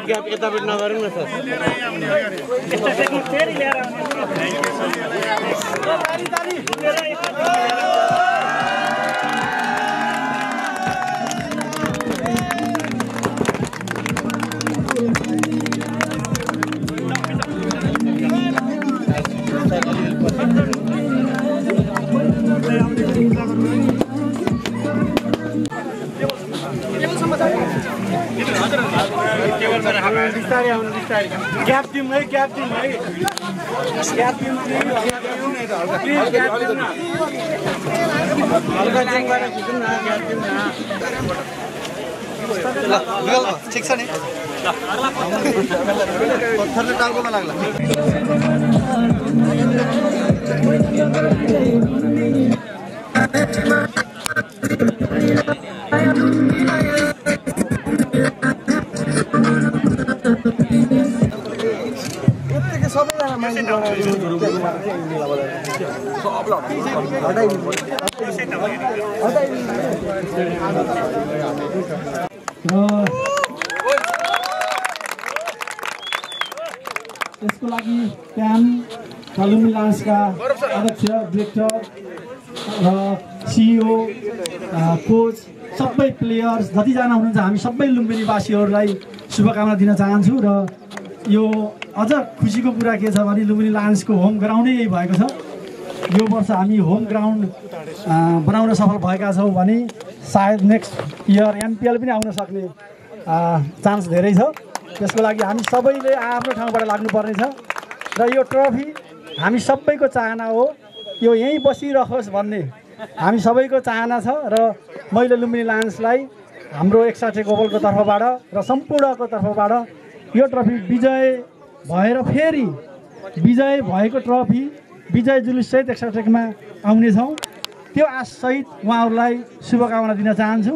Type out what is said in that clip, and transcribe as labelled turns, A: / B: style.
A: gap यतापट्टि नगरौँ न सर
B: ग्याप टिम है ग्याप टिम है gap time please gap time हल्का टिम गरेर खिचौँ न ग्याप टिम ल ठिक छ नि पत्थरले टाउकोमा लाग्ला सबैजना मान्छे
C: यसको लागि प्यान लुम्बिनी लायन्सका अध्यक्ष डिरेक्टर र सिइओ कोच सबै प्लेयर्स जतिजना हुनुहुन्छ हामी सबै लुम्बिनीवासीहरूलाई शुभकामना दिन चाहन्छु र यो अझ खुसीको कुरा के छ भने लुम्बिनी लायन्सको होम ग्राउन्डै यही भएको छ यो वर्ष हामी होम ग्राउन्ड बनाउन सफल भएका छौँ भने सायद नेक्स्ट इयर एमपिएल पनि आउन सक्ने चान्स धेरै छ त्यसको लागि हामी सबैले आफ्नो ठाउँबाट लाग्नुपर्नेछ र यो ट्रफी हामी सबैको चाहना हो यो यहीँ बसिरहोस् भन्ने हामी सबैको चाहना छ र मैले लुम्बिनी लायन्सलाई हाम्रो 61 गोबलको तर्फबाट र सम्पूर्णको तर्फबाट यो ट्रफी विजय भएर फेरि विजय भएको ट्रफी विजय जुलुससहित 61 मा आउनेछौँ त्यो आशसहित उहाँहरूलाई शुभकामना दिन चाहन्छु